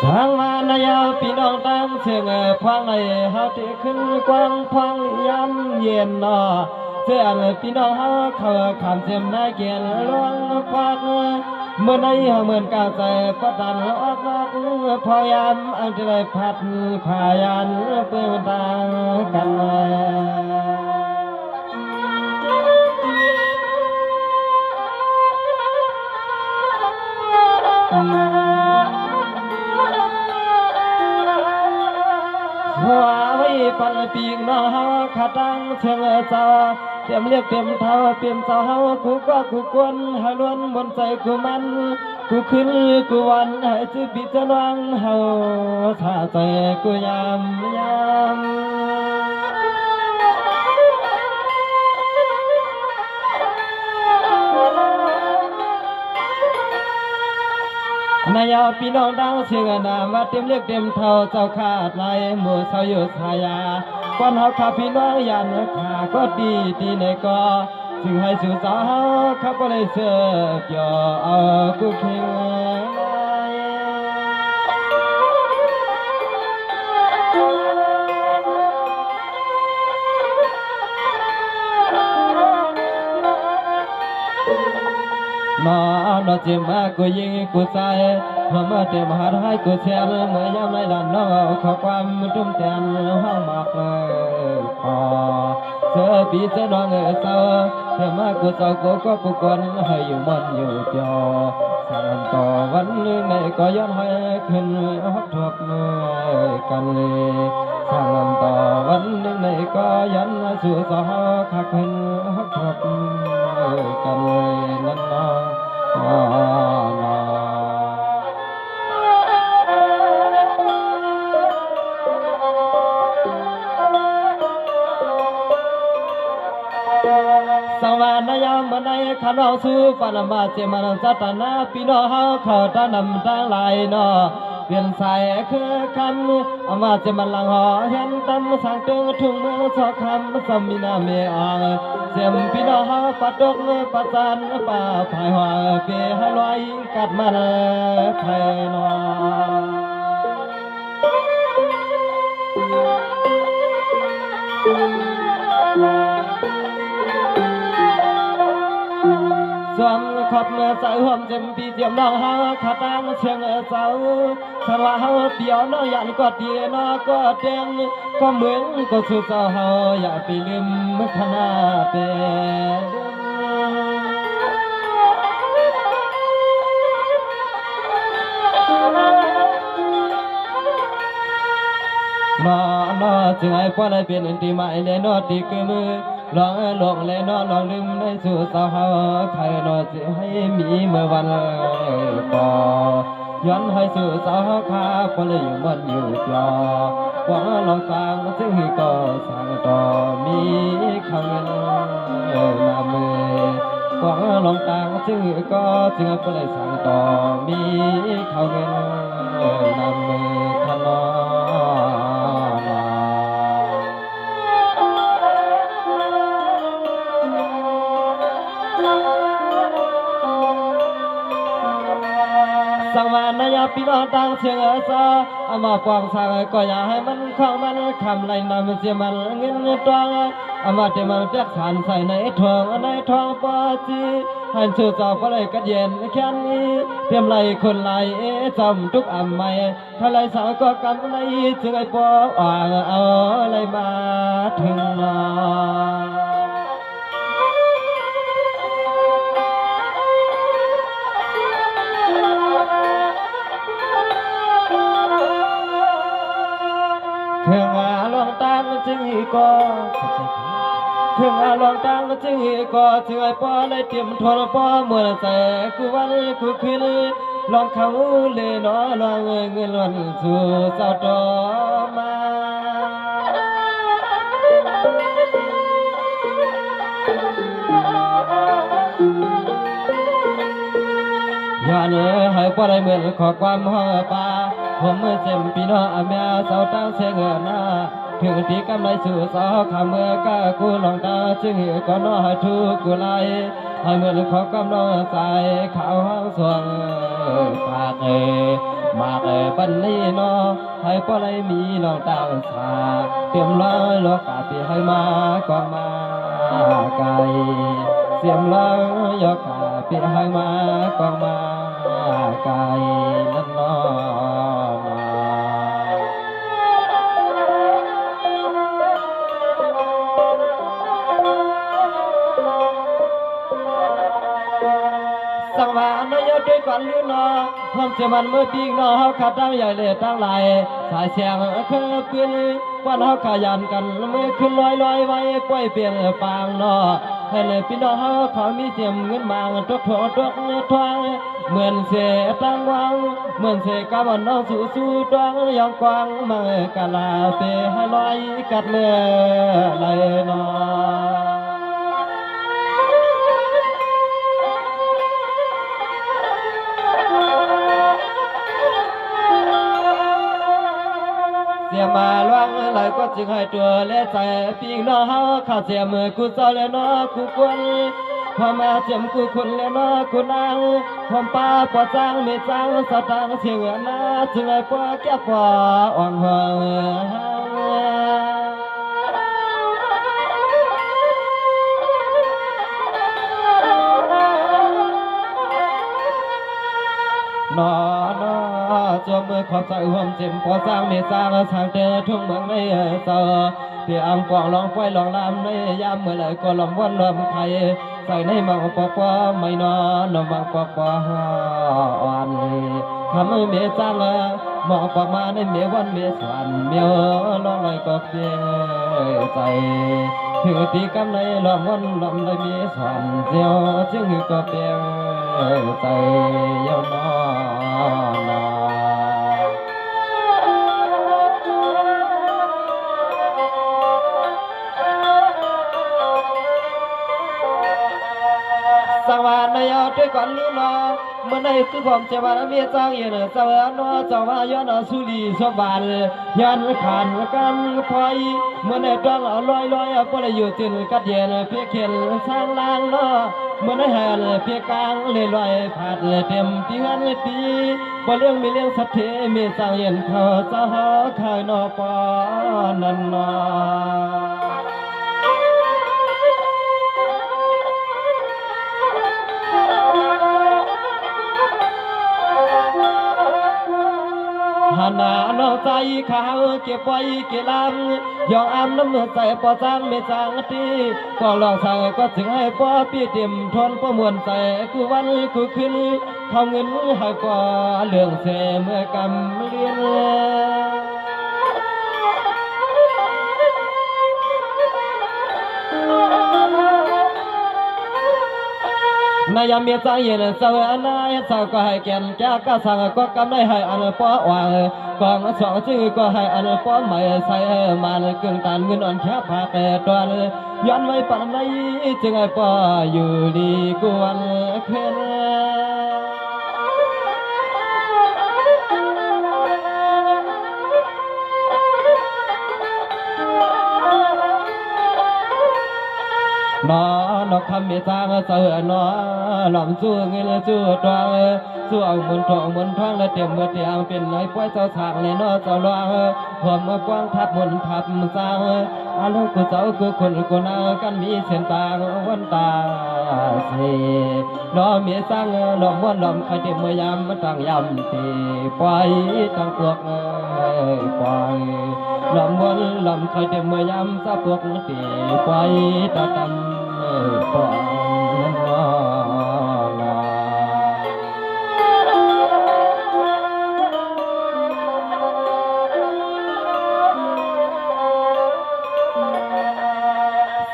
ทางมานายาพี่น้องตั้งเชิงพังในเฮาที่ขึ้นกว้างพังย้ำเย็นนอเสื้อพี่น้องเฮาเขาขามเสียมนายเกียนร้องพักเมื่อในเหมือนกาใจประดันออกนักพยายามอันจะได้พัดพายันเพื่อตางกันหัวไว้ปันปีกน้องเฮาขาตังเชิงเจ้าเตรียมเรียกเตรียมเท้าเตรียมเจ้าเฮากูก็กูกวนให้ล้วนบนใจกูมันกูขึ้นกูวันให้จื้อปีจะน้องเฮาถ้าใจกูยำนายาพี่น้องดังเสียงนามาเต็มเรียกเต็มเท่าเจ้าขาดไหลหมู่สาวอยู่สายาก่อนเฮาข้าพี่น้องยันข้าก็ดีในก็จึงให้สู่สาวข้าก็เลยเสือกย่อเอากูเคียงนอจิมากูยิงกูใจเมื่อเต็มหัดให้กูเชียนเมื่อยามในลานนอขอความทุ่มแทนห้องหมักพอเสือปีเสือนองเศร้าเมื่อมากูเศร้ากูก็กูกวนให้อยู่มันอยู่เปียวสั่งต่อวันนึงในก็ย้อนให้ขึ้นฮักทบกันสั่งต่อวันนึงในก็ยันสู่สาวขักขึ้นฮักทบกันนั่นน้องสวรรค์ยามบันไดขันเอาสู่ปนมาเจมันจัตนาพี่น้องเฮาเขาตานำตั้งหลายนอเปลี่ยนสายคือคำอามาเจมันหลังหอเห็นตำสังตึงทุ่งเมืองชอคำสมินาเมอางเสียมพี่น้องเฮาปัดดกปัดจันป่าภายหัวเปให้ลอยกัดมันภายนอส่วนขอบเมื่อใจห่วมเจ็มปีเจียมน้องเฮาขาตังเชียงเจ้าฉันว่าเฮาเปียวน้อยันก็ดีน้อก็เตียงก็เหมือนก็สู่เจ้าเฮาอย่าไปลืมขนาเป็นนอจึงให้พ่อได้เป็นอันที่หมายในนอที่คือมือลองลงและนอลองลืมในสู่สาวใครนอจะให้มีเมื่อวันก่อย้อนให้สู่สาวข้าพอเลยอยู่มันอยู่จอหวังลองต่างจึงก็สั่งต่อมีคำนามือหวังลองต่างจึงก็จึงก็เลยสั่งต่อมีคำนามือขนอสังวานยาพี่น้องตั้งเชียงเจ้าเอามาปองสังก็อย่าให้มันคล้องมันคำไรนำเสียมันเงินตวงเอามาเตมันเปียกสานใส่ในทองปอจีให้ชื่อเจ้าก็เลยกัดเย็นแค่นี้เตรียมไรคนไรจำทุกอ่ำไม่ถ้าไรสาวก็กำในจึงไอ้ปออ่างเอาอะไรมาถึงนอเครื่องลองตางจึงก็เครื่องลองตางจึงก็จึงไอ้ปอได้เตรียมทนปอเมื่อแต่กูวันกูขึ้นลองเขาเลยนอลองเงินล้วนสู่เจ้าต่อมาย้อนให้ปอได้เหมือนขอความห่อป่าผมเมื่อเจ็มพี่น้องอาเมียสาวตั้งเสียงหน้าถึงที่กำไรสู่สาวขาเมื่อก้ากูลองตาจึงก็น้อให้ทุกกูไลให้เหมือนขอกำน้องใส่ขาวห้างสวงปาก มาบันนี้เนาะให้ปลายมีน้องต่างสาเตรียมร้อยลอกาปีให้มากองมาไกลเสียมร้อยยอกาปีให้มากองมาไกลนั่นเนาะ สังวานยด้วยกันลือนอพร้อมจะมันเมื่อปีกนอเฮาขัดตั้งใหญ่เลยตั้งหลายสายเสียงคือปืนวันเฮาขยันกันเมื่อขึ้นลอยไว้ปล่อยเปลี่ยนปางนอให้เลยพี่น้องเฮาเขามีเสียมเงินบางทุกโถทุกทวงเหมือนเสตั้งวังเหมือนเสกำมันน้องสู้ตวงยองกวางมากะลาเปให้ลอยกัดเมื่อไรนอ เสียมาล่วงเลยก็จึงให้ตัวเลี้ยใจปีกน้องเฮาข้าเสียมือกูเจ้าเลยน้อกูควรพอมาเจียมกูคุณเลยน้อกูนางผมป้าปอจ้างไม่จ้างสตางเสียงนะจึงให้ปอแก้ปออ่อนหัวนอนอจวมมือขอบใจห่วมเจ็มพอสร้างไม่สร้างทางเดินทุ่งเมืองในเจอเพี่อังกวางลองไฟลองลำในยามเมื่อไรก็ลำวันลำไข่ใส่ในมังปอกว่าไม่นอนมังปอกว่าอ่อนทำให้เมียจ้างมองปอกมาในเมียวันเมียสวนเมียลองเลยก็เพียใจถึงตีกำในลำวันลำเลยมีสวนเจียวจึงก็เพียใจยาวนานสวัสดีด้วยกันนี้เนาะเมื่อในคือผมจะมาเมียจ้างเย็นสวัสดีจะว่าย้อนสุรีสบานยันขันกันพอยเมื่อในต้องเอาลอยพอได้อยู่จินกัดเย็นเพียเขียนสร้างลางเนาะเมื่อในแห่เพียกลางเลยลอยผัดเต็มที่หันตีบ่เลี้ยงมีเลี้ยงสัตว์เทมีจ้างเย็นเขาจะหาขายนอปอนันนา หานาน้องใจขาวเก็บไว้เก็บลำยองอามน้ำเมื่อใส่ปอจางไม่จางตีก็ลองสั่งก็ถึงให้ปอพี่เต็มทนปอมวนใส่กูวันกูขึ้นทำเงินให้ปอเรื่องเสเมื่อกำเลียน นายามเมียใจเย็นสวัสนายสาวก็ให้แก่นแก้ก็สั่งก็กำได้ให้อันป้อวางกองสองชื่อก็ให้อันป้อใหม่ใส่มันกึ่งตันเงินอ่อนแค่พาแต่ตอนย้อนไว้ปันในจึงให้ป้ออยู่ดีกวนเพื่อน นอนกคำมีทางเสือนอหล่อมสู้เงินสู้ตวงสู้เอาบนทองบนท้องและเต็มเมื่อเตียงเป็นไรป่วยเจ้าฉากเลยนอเจ้าลวงผมเมื่อกว้างทับมนทับสร้างอาลูกกูเจ้ากูคนกูนากันมีเส้นตาวันตาสีนอมีสร้างหล่อมวันหล่อมใครเต็มเมื่อยามมาตั้งยำตีปล่อยตั้งพวกปล่อยหล่อมวันหล่อมใครเต็มเมื่อยามซาพวกตีปล่อยตาตำปองนอ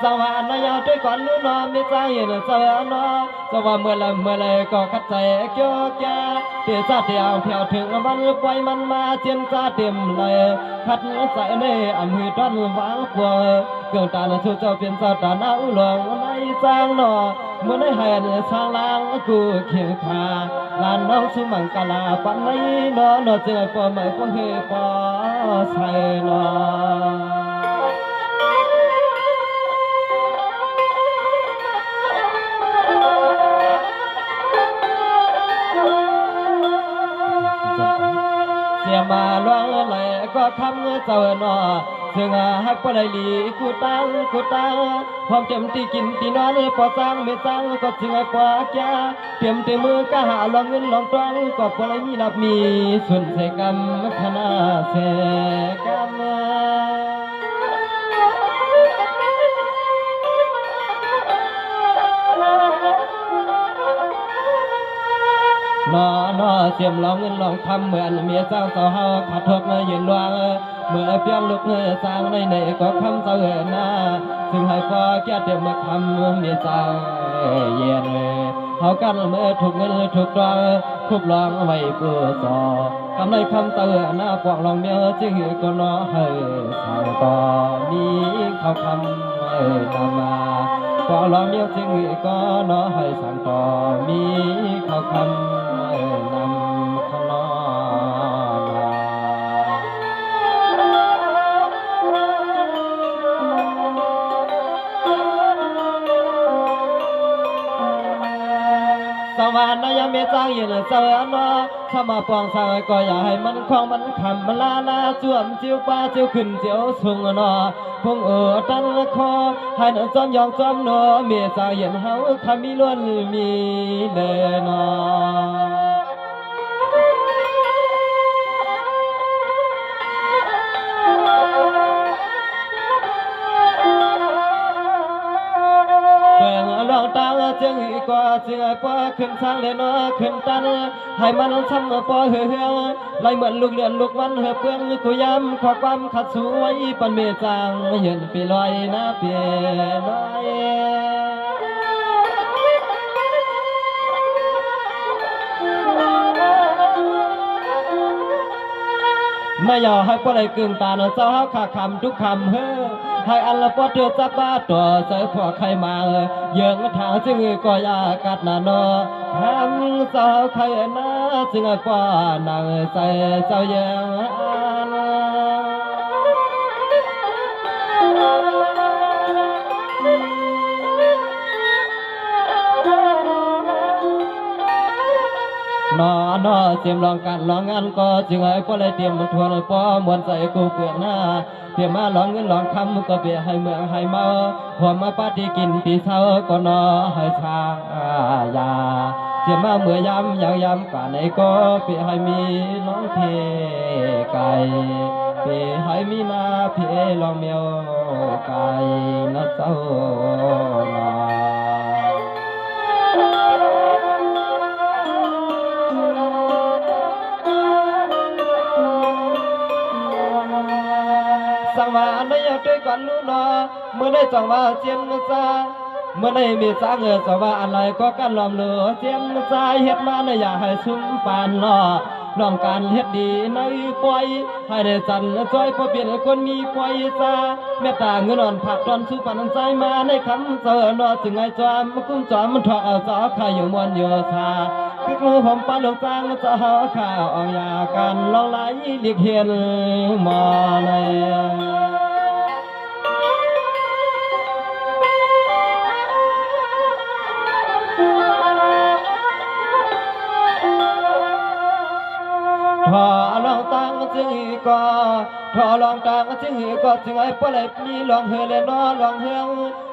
สวรรค์ยาด้วยก่อนนู้นมีใจเห็นสวรรค์สว่าเมื่อไรก็คัดใจเกี่ยวแก่เดี๋ยวจะเดียวเที่ยวถึงมันปล่อยมันมาเจียนจะเต็มเลยคัดใจในอำเภอต้นวางพวงเกิดตาชูเจ้าเป็นเจ้าตาหน้าอุหลงในจางนอเมื่อในแห่สร้างลางกูเขียนขาลานน้องชิมังกาลาปันในนอเจอปอไม่ปอเฮปอใส่นอ สียมาล้วนไหลก็คำเจ้าหนอซึ่งฮักปลายลีกูตังพร้อมเต็มที่กินที่นอนพอสร้างไม่สร้างก็จึงให้ปอแก่เตรียมเต็มมือก็หาลองเงินลองตรังก็ปลายมีรับมีส่วนเสกรรมคณะเสกรรมนอเสียมลองเงินลองคำเหมือนเมียสร้างเสาเฮาขาดทบเงยยืนลวงเมื่อเพียงลูกเงยสร้างในก็คำเสาเหน้าซึ่งให้พอแก่เต็มคำเมียสร้างเย็นเขากันเมื่อถูกเงินถูกดองคุบลองไว้เพื่อสอกำในคำเตือนหน้าปวกลองเมียจึงก็นอให้สั่งต่อนี้เขาคำนำมาปวกลองเมียจึงก็นอให้สั่งต่อมีเขาคำนำขนอสวรรค์ยามเมจ้างยืนเสวยนอถ้ามาปองสายก็อย่าให้มันคล้องมันคำมันลาจวมจิ้วป้าจิ้วขึ้นจิ้วสูงนอพงตั้งคอให้นจอมยองจอมนอเมจ้างยืนเฮาคำมีล้วนมีเดนอลองตาจึงก็จึงปอขึ้นทางเลยเนาะขึ้นตันให้มันช้ำปอเหือไหลเหมือนลูกเลือนลูกมันเหือเพื่อนกูย้ำขอความขัดสวยปันเมจางเห็นปีลอยนะเปียลอยไม่ยอให้ปล่อยกึ่งตาเจ้าขาคำทุกคำเฮ้อให้อันละปอเตือจับบ้าตัวเสือพอใครมาเยิงทางจึงก็ยากัดนาโนทำเจ้าใครนะจึงก็นางใส่เจ้าเยิงนอเสียมลองกันลองงานก็จึงไอ้พอเลยเตรียมมันทวนพอมวนใส่กูเปลือกหน้าเตรียมมาลองเงินลองคำก็เบียให้เมืองให้เมาพอมาปาร์ตี้กินตีเช้าก็นอให้ชายาเสียมาเมื่อยำยังยำกันไอ้ก็เปียให้มีน้องเพไก่เปียให้มีนาเพลองเมียวไก่นะเจ้าสังวาในอยากด้วยกันรู้นอเมื่อได้จังว่าเจียนซาเมื่อได้มีสางสังว่าอะไรก็กันลอมเหลือเจียนซาเฮ็ดมาในอยากให้ซุ้มปานนอลองการเฮ็ดดีในปล่อยให้ได้สันจอยพอเปลี่ยนคนมีปล่อยซาเมตตาเงินอ่อนผักตอนสุปันใจมาในคำเสนอจึงไอ้จอมกุ้งจอมมันถอกเอาจอข้าอยู่มวนอยู่ซาคือผมปานลูกจางจะหาข้าวเอายากันลองไหลเรียกเห็นมาเลยทอลองตังจึงก็ทอลองตังจึงก็จึงไอ้ปลายมีลองเฮเลนอลองเฮือง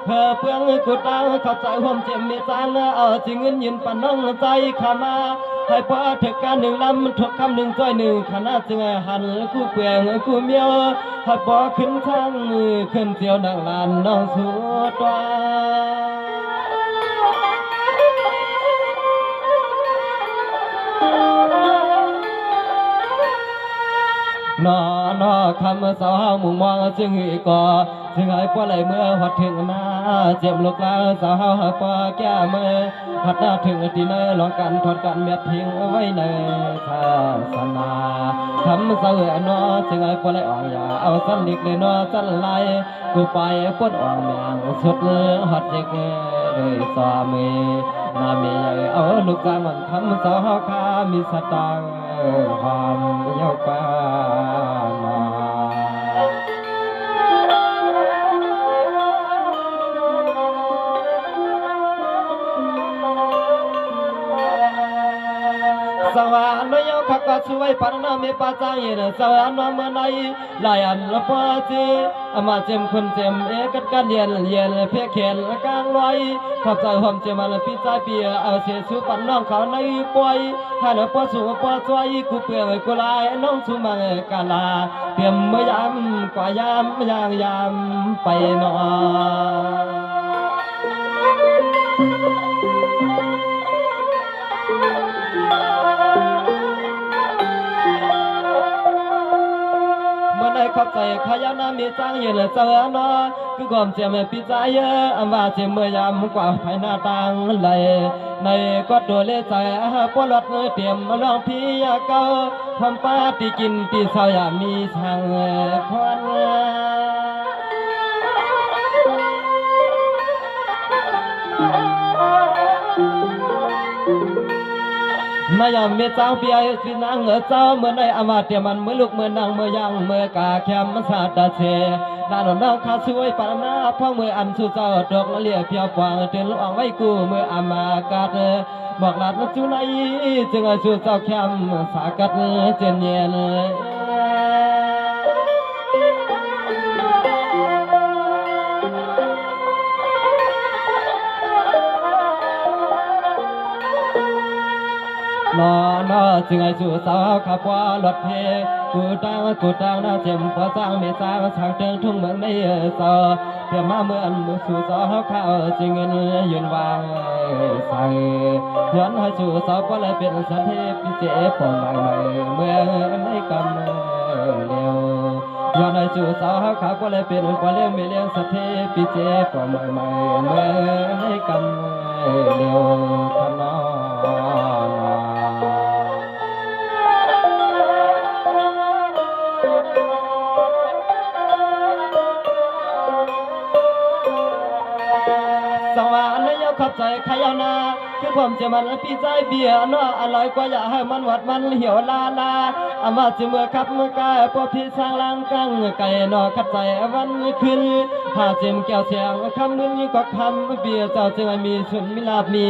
เพื่อเพื่องกูตังเข้าใจความเจ็บมีจางเอาจึงเงินยืนปันน้องใจขามาให้พอถึกการหนึ่งลำถูกคำหนึ่งจ้อยหนึ่งขณะจึงไอ้หันกูเปลี่ยนกูเมียวให้พอขึ้นทางขึ้นเจียวดังลานน้องสู้ตัว นอคำสาวมุ่งมองจึงก่อจึงให้ปล่อยเมื่อหัดถึงหน้าเจ็บลูกลาสาวปอแก้เมื่อหัดหน้าถึงที่เนยลองกันทอดกันเม็ดทิ้งไว้ในศาสนาคำสาวนอจึงให้ปล่อยอ่อนยาเอาสันดิกเลยนอสันไหลกูไปปนอ่อนแมงสุดหัดเจกเลยสามีนามีใหญ่เอาลูกกามันคำสาวข้ามีสตางความเย้าป้าสวรรค์ยกขัก สวยปันน้ำมีปาจางเย็นสวรรค์น้ำเมื่อไหนลายอันละพอจีมาเจมคนเจมกัดกันเย็นเพียเขียนกลางลอยขับใจหอมเจมันปีใจเปียเอาเสียสูปันน้องเขาในปล่อยให้เราพอสูพอใจกูเปลือยกูลายน้องสูมังกาลาเตรียมเมื่อยามกว่ายามยามไปนอนได้ขับใจขยันมีจางเย็นเจอเนาะคือความเจ็บปีใจเยอะอันว่าเจ็บเมื่อยามกว่าภายหน้าต่างเลยในก็ตัวเลี้ยใจปวดรถเตรียมลองพี่เก่าทำป้าตีกินตีเศร้าอยากมีทางควันนายามเมื่อเจ้าเปียสินางเจ้าเมื่อในอมาเตียมันเมื่อลูกเมื่อนางเมื่อยังเมื่อกาแคมสาดเชนาหนน้องข้าช่วยปานาพ่อเมื่ออันสุเจ้าดอกเลี้ยเพียวปวางเตือนลูกอ่างไว้กูเมื่ออามากาดบอกหลานจูไนจึงสุเจ้าแคมสากัดเจนเย็นนอนจึงไอ้สู่สาวขับว่ารถเพกูตังน่าเจ็บพอจ้างไม่จ้างทางเดินทุ่งเมืองในซอเพื่อมาเมื่ออันสู่สาวข้าวจึงเงินยืนวางใส่ย้อนให้สู่สาวก็เลยเป็นสันเทพิเจปองใหม่เมื่อในกำเร็วย้อนให้สู่สาวข้าวก็เลยเป็นกว่าเลี้ยงไม่เลี้ยงสันเทพิเจปองใหม่เมื่อในกำเร็วขนอสวรรค์ยกขับใจขยานาคือความเจมันปีใจเบียเนาะอร่อยกว่าอยากให้มันวัดมันเหี่ยวลาอามาจะเมื่อขับเมื่อกายพอพี่สร้างร่างกังไก่นอขับใจวันขึ้นหาเจมแก้วเสียงคำนึงก็คำเบียเจ้าจึงมีชุนมิลาบมี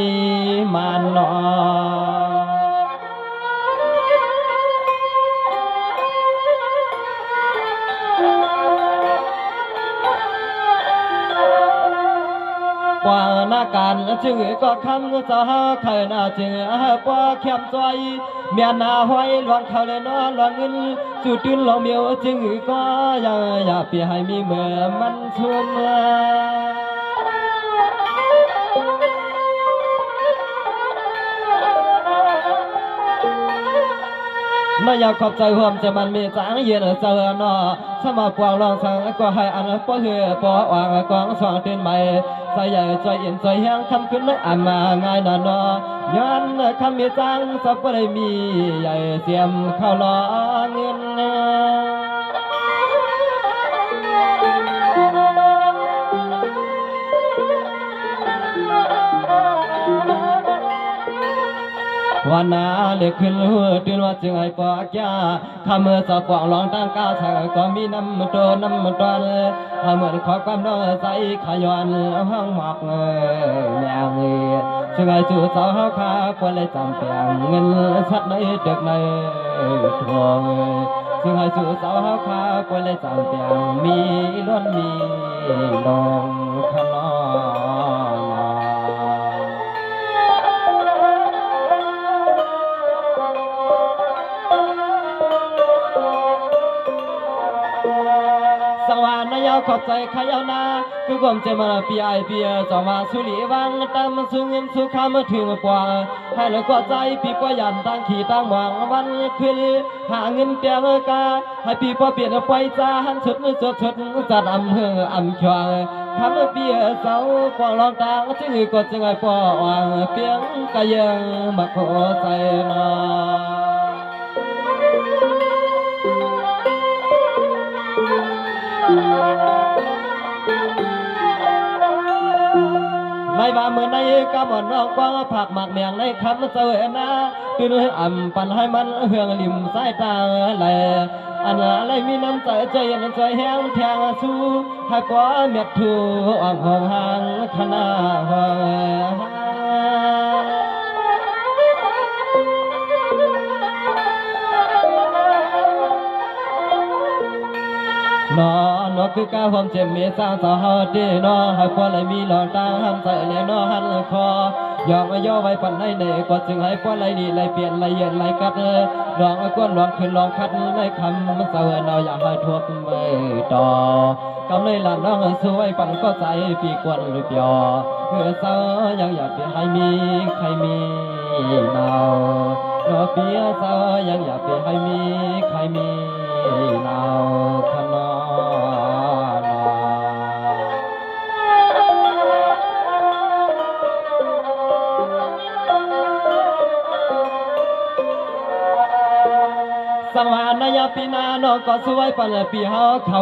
มานนอกว่านาการจึงก็คำจะเคยน่าจึงปว่าเข้มใจเมียนาห้อยหลวงเขาเลยนอนหลวงเงินจุดตื่นหลงเมียวจึงก็อย่าเปียให้มีเมื่อมันชุ่มนายขอบใจห่วมจะมันมีจางเย็นเจอเนาะสมาปวงลองสั่งก็ให้อันปะเหือปะวางกองสว่างเตือนใหม่ใจใหญ่ใจเย็นใจแห้งคำขึ้นเลยอ่านมาง่ายนาเนาะย้อนคำมีจางสับได้มีใหญ่เสียมเข้าล้อเงินวันนาเล็กขึ้นหัวตื่นว่าจึงไอ้ปอกยาทำเมื่อสอบปองลองตั้งก้าวใส่ก็มีน้ำตัวน้ำตัวทำเหมือนขอความน้องใส่ขย้อนห้องหมอกแนวนี้จึงไอ้จู่สาวข้าปวดเลยจำเปียงเงินชัดในเด็กในทวงจึงไอ้จู่สาวข้าปวดเลยจำเปียงมีล้นมีลงขนอสวรรค์นายขอบใจขยานาคือความเจมาปีไอเปียจอมาสุริวังตามสุเงินสุขามถึงกว่าให้เลยกว่าใจปีกว่ายันตั้งขี่ตั้งหวังวันขึ้นหาเงินเตียงกาให้ปีพอเปลี่ยนไปจ้าหันชุดจัดอำเภออำชวงทำเปียเสาปองลองตาจึงกดจึงไอปอวางเปียงกะยังมาขอใจนาในบ้านเมื่อในกำมอนน้องกว้างผักหมักเมียงในคำเจอนะตื่นอ่ำปั่นให้มันเหืองริมสายตาไหลอันอะไรมีน้ำใจใจเย็นใจแห้งแทงสู้ให้กว่าเม็ดถูอ่างห้องห่างขนาห้องใน นอนคือกาความเจ็บเมียสร้างสาวเดนอให้พอเลยมีหลอดตาห้ามใส่เลยนอหันคอยอมย่อไว้ปันในเนก็จึงให้พอเลยดีเลยเปลี่ยนเลยเย็นเลยกัดลองก้นลองขึ้นลองคัดในคำมันเสวยเราอยากให้ทวบมือต่อกำเลยหลานน้องสวยปันก็ใจปีกวนหรือเปล่าเศร้ายังอยากให้มีใครมีเนาเราเปียเศร้ายังอยากให้มีใครมีเนาขนอสวรรค์ยาปีนาโนก็สวยปันปีเฮาเขา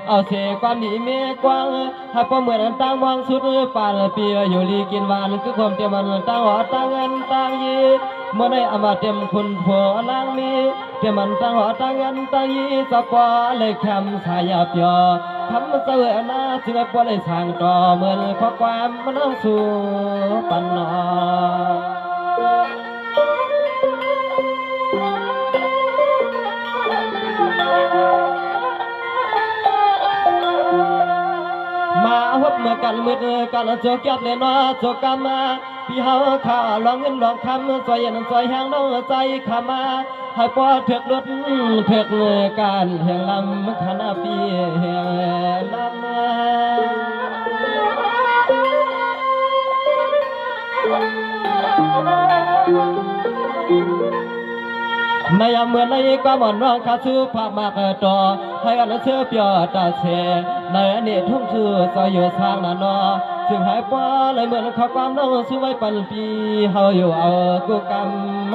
เอาเสความดีเมกว้างให้พอเหมือนตั้งวางสุดปันปีอยู่ลีกินหวานคือความเตรียมมันตั้งหัวตั้งเงินตั้งยีเมื่อได้อามาเต็มคุณผัวล้างมีเตรียมมันตั้งหัวตั้งเงินตั้งยีสปอเลยคำสายาเปียคำเสวยนาจึงให้พอเลยสั่งต่อเหมือนข้อความมันต้องสู่ปันนอมาพบเมื่อกันมืดกันโจกยับเลยนอโจกามาพี่เฮาข้าลองเงินลองคำซอยเย็นซอยแห้งน้องใจขามาให้พอเถือกรถเถือกการแห่งลำคณะปีแห่งลำในยามเมื่อในก็บ่นร้องคาซูภาพมากต่อให้กันเชื่อเปียตาเชในอันนี้ทุ่งชื่อซอยอยู่ทางนั้นนอจึงหายป้าเลยเหมือนข้อความน้องสวยปันปีเฮาอยู่เอากูกำ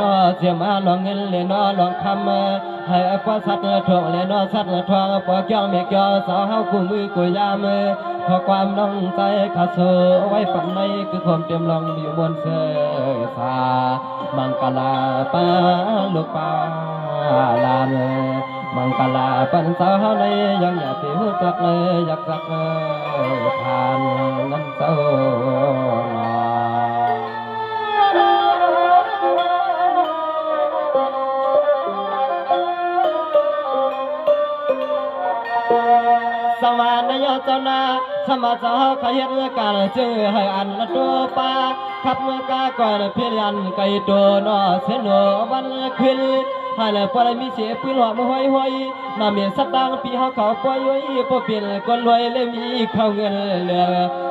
นอเสียมาลองเงินเลยนอลองคำให้ป้าสัตว์ทวงเลยนอสัตว์ทวงป้าเกี่ยวไม่เกี่ยวสาวเฮาคู่มือกุยยามขอความน้องใจขาดเสือไว้ฝันในคือความเตรียมลองอยู่บนเสือสามังกลาปาลูกปาลานมังกลาปันสาวเฮาในยังอยากไปหูจักเลยอยากจักผ่านน้ำเจ้าสวรรค์ยอเจ้านาสมาสาขยันการจึงให้อันละตัวปาขับเมื่อกาก่อนเพียรยันไก่ตัวนอเสนอวันขึ้นให้ละพอได้มีเสียปืนหัวมาห้อยน้ำเมียสักดังปีเขาปล่อยไว้พอเปลี่ยนคนรวยเลยมีเข้าเงินเหลือ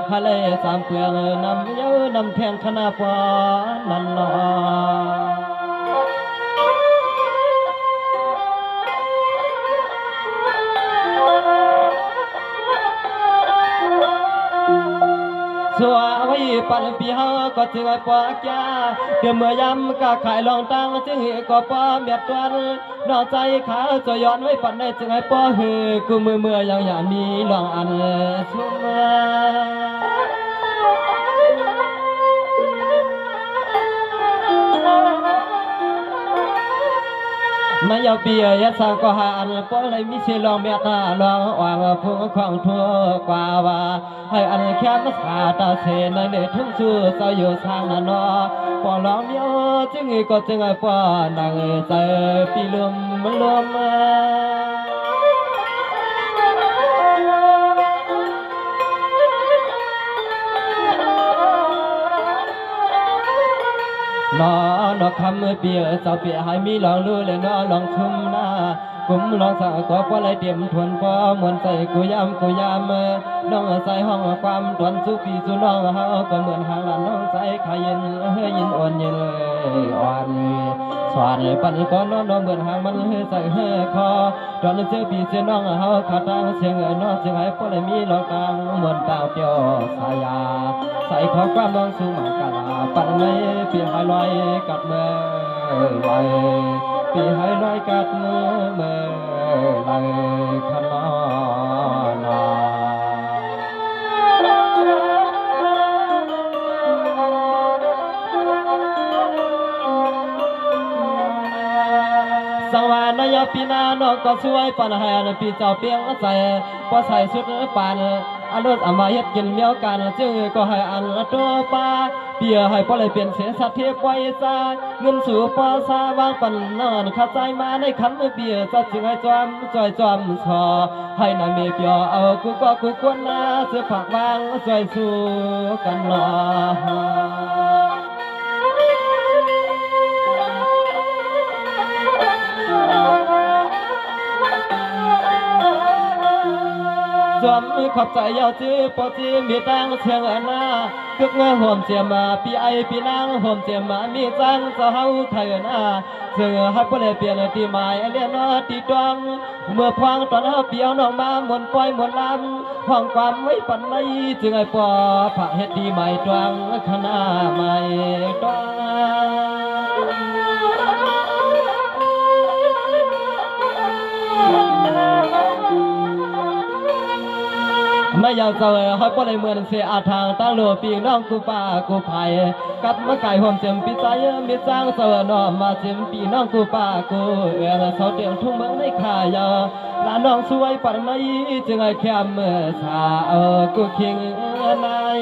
ให้เลยสามเปลืองน้ำเยอะน้ำแทงขนาดพอนั่นนอสัวไว้ปันปีเฮาก็จึงไอ้ปากยาเดี๋ยวเมื่อยำก็ขายลองตังจึงก็ป้าเมียตัวนนอกใจขาจะย้อนไว้ปันได้จึงไอ้ป้าฮือกูเมื่อยังอยากมีลองอันชุ่มนายเปียยัดสังก็หาอันป้อเลยมิเชลองเมียตาลองวางพุ่งของทั่วกว่าว่าให้อันแค่มาสาตาเสนในทุ่งสู้เจ้าอยู่ทางนั้นนอปอลองเมียจึงก็จึงป้อนางใจปีลมลมนอนอคำเปียเจ้าเปียให้มีลองรู้เลยนอลองชุ่มหน้ากุมลองสักก็พอเลยเตรียมทวนพอมวนใจกูยามน้องใส่ห้องความตวนสุปีสุน้องเฮาก็เหมือนหางหลานน้องใจขยินยินอ่อนเย็นอ่อนสวานปั่นก้อนน้องเหมือนหางมันใส่คอตอนเจอปีเจอน้องเฮาขาตั้งเสียงน้องเสียงให้พอเลยมีลองกลางเหมือนดาวเปียวสายาใส่ข้อความน้องสูงมากะลาปั่นไม่เปียให้ลอยกัดเมื่อลอยปีให้ลอยกัดเมื่อลอยขนอนสังวานายปีนาโนก็ช่วยปัญหาปีเจ้าเปียงใจพอใส่สุดปาน อันรถอามาเฮ็ดกินเมียวกันจึงก็ให้อันละตัวป้าเปียให้พอเลยเปลี่ยนเสียสัตว์เทียบไว้ซาเงินสู่ปอซาวางปันนอนขัดใจมาในคำเบียจะจึงให้จอมจอยจอมสอให้นายเมียเปียเอากูก็กูควรนาเสื้อผักวางจอยสู่กันหนอจอมขอบใจยาวจื้อปอจีมีตังเชียงหน้าคึกเมื่อห่มเจียมาปีไอปีนางห่มเจียมามีจังจะเฮาไทยหน้าซึ่งให้พอเลยเปลี่ยนตีหมายเลียนตีดวงเมื่อพวงตอนเฮาเปียวน้องมาหมุนปล่อยหมุนลำห้องความไว้ปันในจึงไอ้ปอพระเฮ็ดดีใหม่ดวงคณะใหม่ดวงไม่อยากเจอให้ปล่อยเหมือนเสียอาทางตั้งโลปีน้องกูป้ากูไผ่กับมาไก่ห่มเจ็มปีใจมีจ้างเจอน้องมาเจ็มปีน้องกูป้ากูเอื้อเสาเตียงทุ่งเมืองในขายาลาน้องสวยปันไม่จึงไอ้แค่เมื่อชากูคิงนาย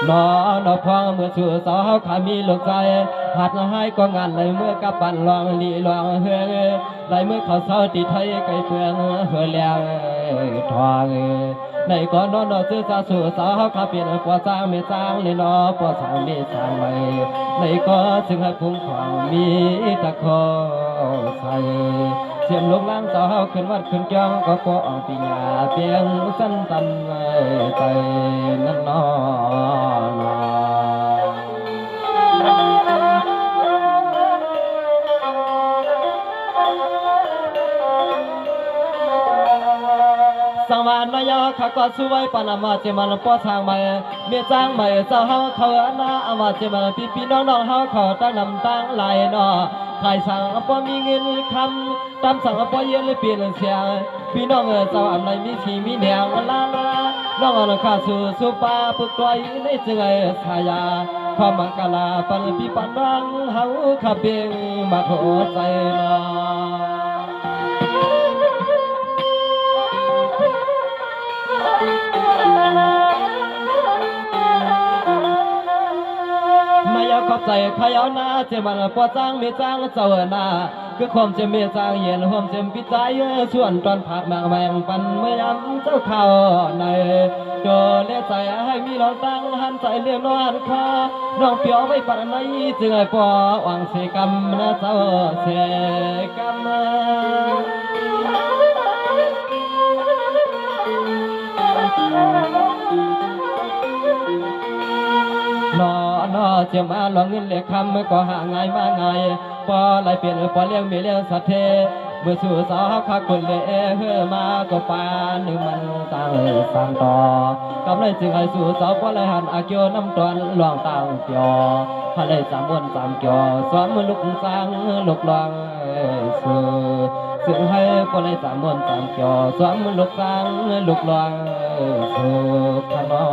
นอนพองเมื่อสู่สาวขามีลูกใจหัดให้ก็งานเลยเมื่อกับปั่นลองลีลองเฮืองเลยเมื่อเขาเศร้าติดไทยไก่เปลืองเฮือแล้วทองในก่อนนอนซื้อจะสู่สาวขาเปลี่ยนปวดจางไม่จางเลยนอปวดจางไม่จางไม่ในก็จึงให้พุ่งขวางมีตะคอใส่เสียมลูกล้างสาวขึ้นวัดขึ้นเกียงก็ปอปีญาเปียงสั้นตันใจนั่นนอสังวานนายข้าก็สวยปานามาเจมันป้อทางใหม่เมียจ้างใหม่เจ้าเฮาเขาหน้าอามาเจมันพี่น้องเฮาเขาตั้งนำตั้งไหลนอขายสั่งป้อมีเงินคำตามสั่งป้อเย็นเลยเปลี่ยนเสียงพี่น้องเจ้าอันไหนมีชีมีแนวลาน้องอันข้าสู่ปาปึกตัวในจึงไอ้ชายาความมังกลาปันพี่ปันรังเฮาขับเบงมาขอใจนอนายขอบใจขยาวนาเจมันปวดจ้างมีจ้างเจ้าหน้าคือความจะมีจ้างเย็นความเจ็มปิใจส่วนตอนผักแมงแมงปันเมื่อยำเจ้าข่าวในโดเลี้ยใจให้มีลองตั้งหันใจเลี้ยนอนคอน้องเปียวไว้ปันในจึงไอ้ปอหวังเสกรรมนะเจ้าเสกรรมนอจะมาลองเงินเล็กคำก็หาง่ายมาง่ายพอไหลเปลี่ยนพอเลี้ยงมีเลี้ยงสัตว์เทเมื่อสู่สาวข้าคนเลยเฮือมาก็ปาหนึ่งมันตั้งสั่งต่อกำไรจึงให้สู่สาวพอไหลหันอาเกียวน้ำตอนหลวงตั้งเกี่ยวพอไหลสามวนสามเกี่ยวสวมมือลุกสังลุกลองสู่ซึ่งให้พอไหลสามวนสามเกี่ยวสวมมือลุกสังลุกลองสู่ขนอ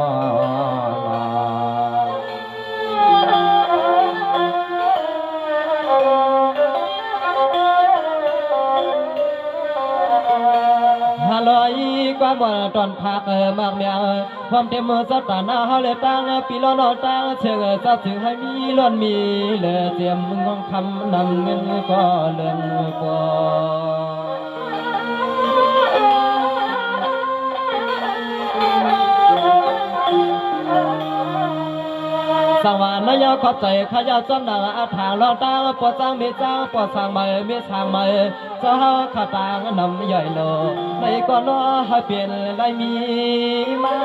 ลอยกว่าบ่ตอนพักมากเมียความเต็มมือสตาหน้าเฮาเลยตั้งปีล้อนตั้งเชื่อจะถึงให้มีล้วนมีเหลือเตรียมงองคำนำเงินก็เลื่อนกว่าสังวานนายขอบใจขยาวจำหนังอาถางลองตั้งปวดจ้างมีจ้างปวดสั่งใหม่มีทางใหม่เจ้าข้าต่างนำใหญ่โลในก่อนน้อให้เปลี่ยนไรมีมา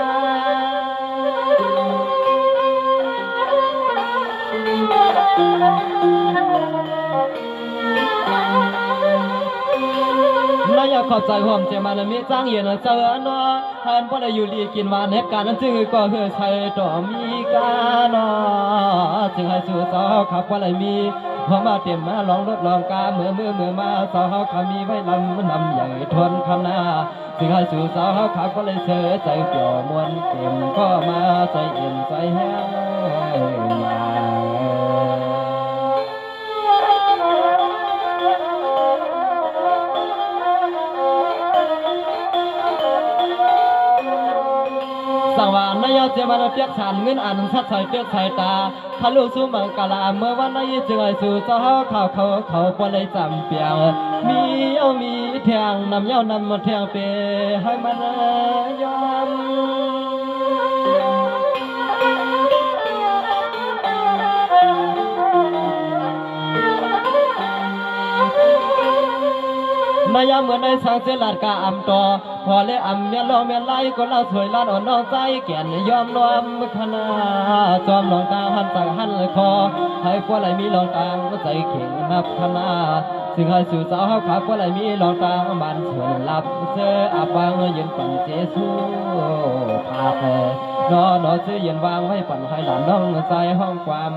นายขอบใจห่วงเจมันมีจ้างเย็นเจอเนาะหันพอได้อยู่ดีกินหวานเหตุการณ์นั้นจึงก็เฮือใช้ต่อมีกาเนาะจึงให้สู่สาวขับว่าไรมีพอมาเต็มมาลองรถลองกาเมื่อมาสาวขามีไว้ลำนำใหญ่ทนคำหน้าจึงให้สู่สาวขาก็เลยเสือใจเปลี่ยวมวนเต็มก็มาใจเอ็นใจแห้ง เจมันเปียกสานเงินอันชัดใส่เปียกใส่ตาทะลุสู่มังกลาเมื่อวันนี้จึงไอสู่เจ้าเขาปนเลยจำเปียงมีแทงนำเย้านำแทงเปให้มันยอมนายเหมือนในสังเสลาดกาอำต่อพอเลยอำเมียล้อเมียไล่ก็ละสวยลาดอ่อนน้องใจแก่นยอมน้อมขนาจอมลองตาหันสักหันคอให้พวกไหลมีลองตางใจเข่งนับขนาซึ่งให้สู่สาวเขาขาพวกไหลมีลองตางมันเฉินหลับเสื้ออาบางยืนปั่นเจสูพาไปนอซื้อยืนวางไว้ปั่นให้หลานน้องใจห้องความ